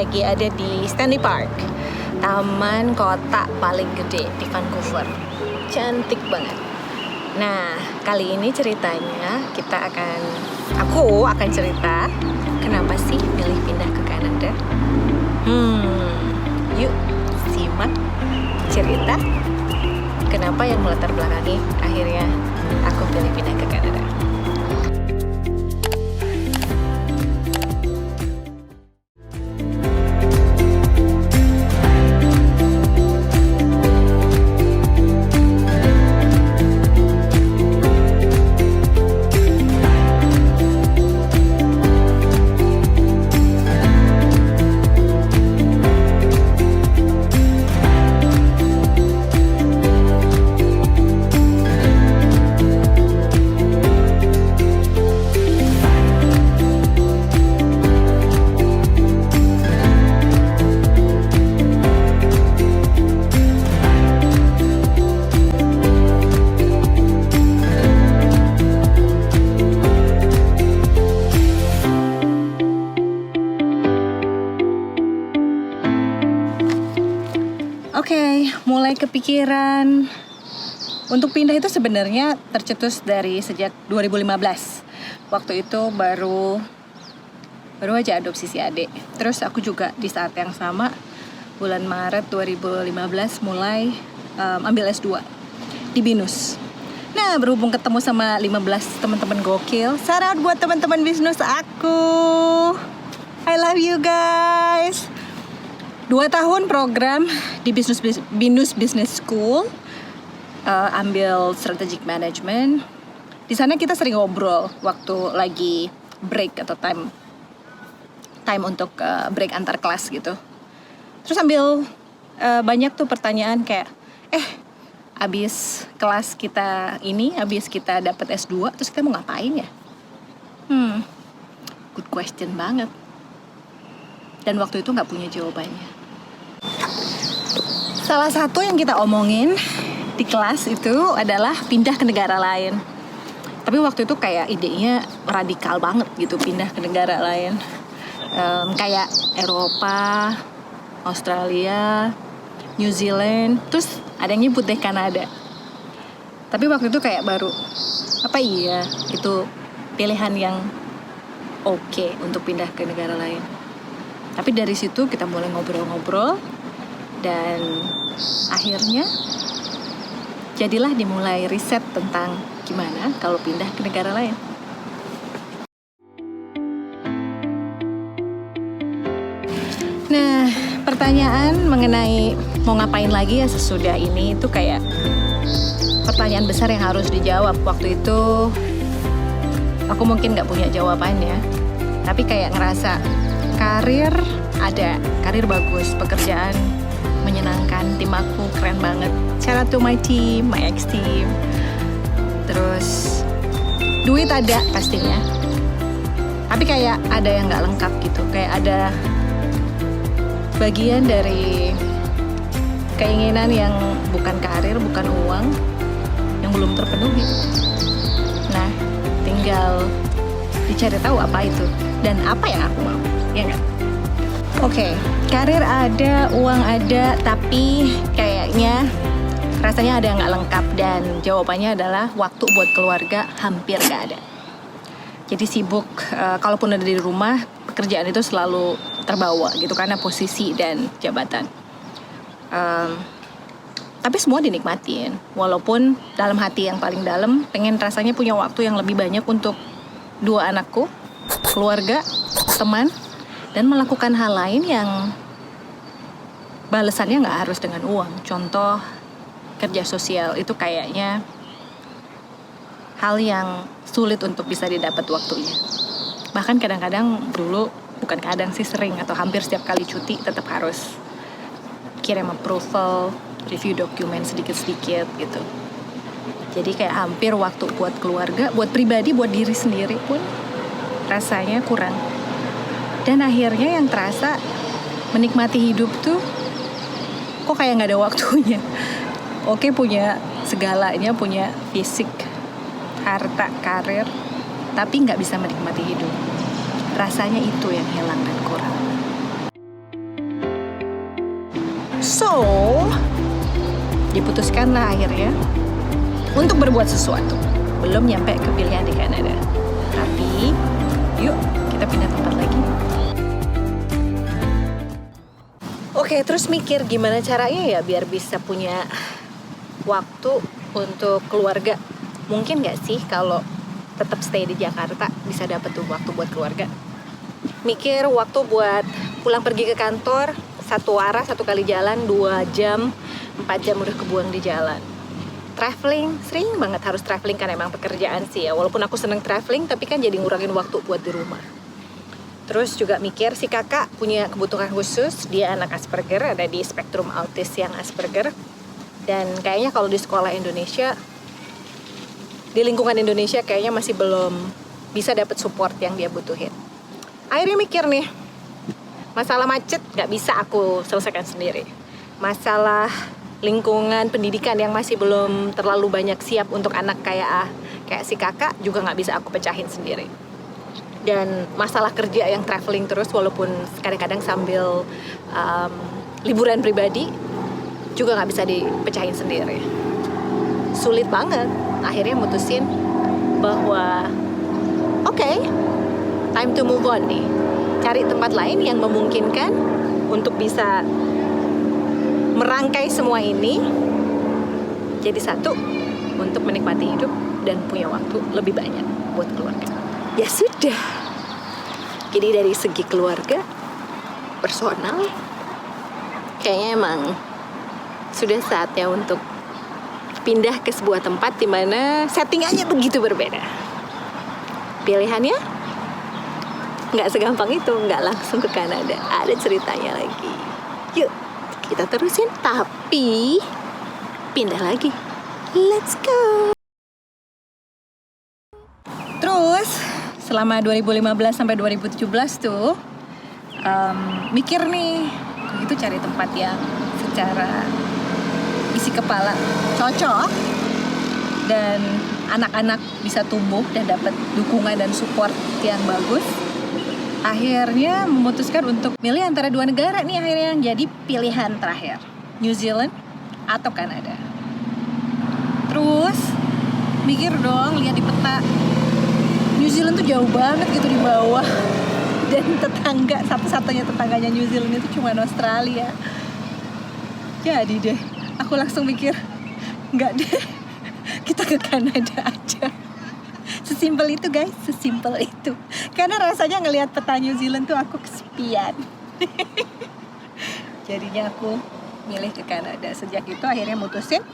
lagi ada di Stanley Park, taman kota paling gede di Vancouver. Cantik banget. Nah, kali ini ceritanya aku akan cerita kenapa sih milih pindah ke Kanada. Yuk simak cerita kenapa yang melatar belakangi akhirnya aku pilih pindah ke Kanada. Mulai kepikiran untuk pindah itu sebenarnya tercetus dari sejak 2015. Waktu itu baru aja adopsi si adik. Terus aku juga di saat yang sama bulan Maret 2015 mulai ambil S2 di BINUS. Nah, berhubung ketemu sama 15 teman-teman gokil. Shout out buat teman-teman BINUS aku. I love you guys. 2 tahun program di BINUS Business School, ambil strategic management. Di sana kita sering ngobrol waktu lagi break atau time untuk break antar kelas gitu. Terus ambil banyak tuh pertanyaan kayak, abis kelas kita ini, abis kita dapat S2, terus kita mau ngapain ya? Good question banget. Dan waktu itu nggak punya jawabannya. Salah satu yang kita omongin di kelas itu adalah pindah ke negara lain. Tapi waktu itu kayak idenya radikal banget gitu, pindah ke negara lain. Kayak Eropa, Australia, New Zealand, terus ada yang nyebut deh Kanada. Tapi waktu itu kayak baru, itu pilihan yang oke untuk pindah ke negara lain. Tapi dari situ kita mulai ngobrol-ngobrol dan akhirnya jadilah dimulai riset tentang gimana kalau pindah ke negara lain. Nah, pertanyaan mengenai mau ngapain lagi ya sesudah ini itu kayak pertanyaan besar yang harus dijawab. Waktu itu aku mungkin gak punya jawabannya, tapi kayak ngerasa karir bagus, pekerjaan menyenangkan, tim aku keren banget. Shout out to my team, my ex team. Terus duit ada pastinya, tapi kayak ada yang nggak lengkap gitu. Kayak ada bagian dari keinginan yang bukan karir, bukan uang, yang belum terpenuhi. Nah, tinggal dicari tahu apa itu dan apa yang aku mau, ya nggak? Oke, karir ada, uang ada, tapi kayaknya rasanya ada yang nggak lengkap dan jawabannya adalah waktu buat keluarga hampir nggak ada. Jadi sibuk, kalaupun ada di rumah, pekerjaan itu selalu terbawa gitu karena posisi dan jabatan. Tapi semua dinikmatin, walaupun dalam hati yang paling dalam pengen rasanya punya waktu yang lebih banyak untuk 2 anakku, keluarga, teman, dan melakukan hal lain yang balasannya nggak harus dengan uang. Contoh, kerja sosial itu kayaknya hal yang sulit untuk bisa didapat waktunya. Bahkan kadang-kadang sering atau hampir setiap kali cuti tetap harus kirim approval, review dokumen sedikit-sedikit gitu. Jadi kayak hampir waktu buat keluarga, buat pribadi, buat diri sendiri pun rasanya kurang. Dan akhirnya yang terasa menikmati hidup tuh kok kayak gak ada waktunya. Oke, punya segalanya, punya fisik, harta, karir, tapi gak bisa menikmati hidup. Rasanya itu yang hilang dan kurang. So, diputuskanlah akhirnya untuk berbuat sesuatu. Belum nyampe ke pilihan di Kanada. Tapi, yuk kita pindah tempat lagi. Oke, terus mikir gimana caranya ya biar bisa punya waktu untuk keluarga. Mungkin gak sih kalau tetap stay di Jakarta bisa dapat tuh waktu buat keluarga. Mikir waktu buat pulang pergi ke kantor, satu arah, satu kali jalan, 2 jam, 4 jam udah kebuang di jalan. Traveling, sering banget harus traveling kan emang pekerjaan sih ya. Walaupun aku seneng traveling, tapi kan jadi ngurangin waktu buat di rumah. Terus juga mikir si kakak punya kebutuhan khusus, dia anak Asperger, ada di spektrum autis yang Asperger. Dan kayaknya kalau di sekolah Indonesia, di lingkungan Indonesia kayaknya masih belum bisa dapat support yang dia butuhin. Akhirnya mikir nih, masalah macet gak bisa aku selesaikan sendiri. Masalah lingkungan pendidikan yang masih belum terlalu banyak siap untuk anak kayak si kakak juga gak bisa aku pecahin sendiri. Dan masalah kerja yang traveling terus walaupun kadang-kadang sambil liburan pribadi juga gak bisa dipecahin sendiri. Sulit banget. Akhirnya mutusin bahwa okay, time to move on nih. Cari tempat lain yang memungkinkan untuk bisa merangkai semua ini jadi satu untuk menikmati hidup dan punya waktu lebih banyak buat keluarga. Ya sudah. Jadi dari segi keluarga, personal, kayaknya emang sudah saatnya untuk pindah ke sebuah tempat di mana settingannya begitu berbeda. Pilihannya nggak segampang itu, nggak langsung ke Kanada. Ada ceritanya lagi. Yuk, kita terusin, tapi pindah lagi. Let's go! Terus, selama 2015 sampai 2017 tuh, mikir nih, begitu cari tempat yang secara isi kepala cocok dan anak-anak bisa tumbuh dan dapat dukungan dan support yang bagus. Akhirnya memutuskan untuk milih antara 2 negara nih akhirnya yang jadi pilihan terakhir, New Zealand atau Kanada. Terus mikir dong, lihat di peta, New Zealand tuh jauh banget gitu di bawah, dan satu-satunya tetangganya New Zealand itu cuma Australia. Jadi deh, aku langsung mikir, enggak deh, kita ke Kanada aja. Sesimpel itu guys, sesimpel itu. Karena rasanya ngelihat peta New Zealand tuh aku kesepian. Jadinya aku milih ke Kanada. Sejak itu akhirnya mutusin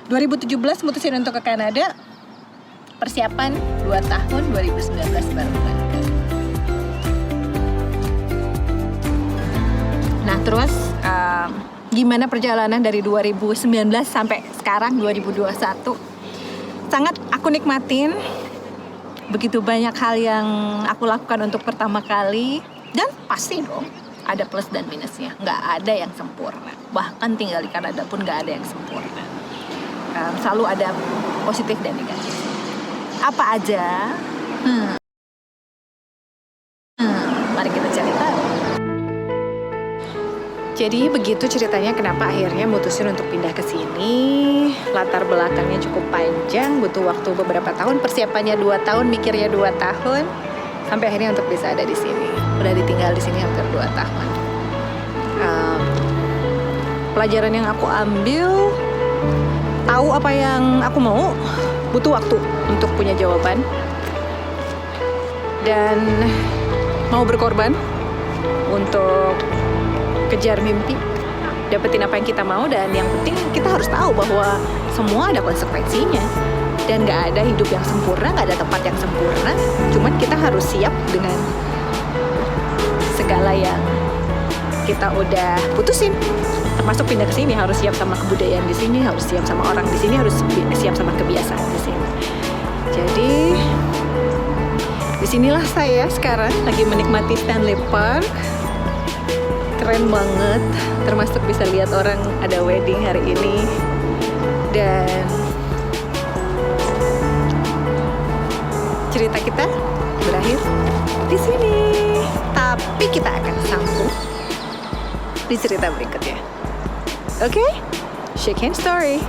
2017 mutusin untuk ke Kanada. Persiapan 2 tahun, 2019 baru berangkat. Nah terus gimana perjalanan dari 2019 sampai sekarang 2021? Sangat aku nikmatin. Begitu banyak hal yang aku lakukan untuk pertama kali. Dan pasti dong ada plus dan minusnya. Nggak ada yang sempurna. Bahkan tinggal di Kanada pun nggak ada yang sempurna. Selalu ada positif dan negatif. Apa aja? Mari kita cari tahu. Jadi begitu ceritanya kenapa akhirnya mutusin untuk pindah ke sini. Latar belakangnya cukup panjang, butuh waktu beberapa tahun. Persiapannya 2 tahun, mikirnya 2 tahun, sampai akhirnya untuk bisa ada di sini. Udah ditinggal di sini hampir 2 tahun. Pelajaran yang aku ambil, tahu apa yang aku mau, butuh waktu untuk punya jawaban, dan mau berkorban untuk kejar mimpi, dapetin apa yang kita mau. Dan yang penting kita harus tahu bahwa semua ada konsekuensinya, dan gak ada hidup yang sempurna, gak ada tempat yang sempurna. Cuman kita harus siap dengan segala yang kita udah putusin, termasuk pindah ke sini. Harus siap sama kebudayaan di sini, harus siap sama orang di sini, harus siap sama kebiasaan di sini. Jadi disinilah saya sekarang lagi menikmati Stanley Park. Keren banget, termasuk bisa lihat orang ada wedding hari ini. Dan cerita kita berakhir di sini. Tapi kita akan sambung di cerita berikutnya. Oke? Shake hand story.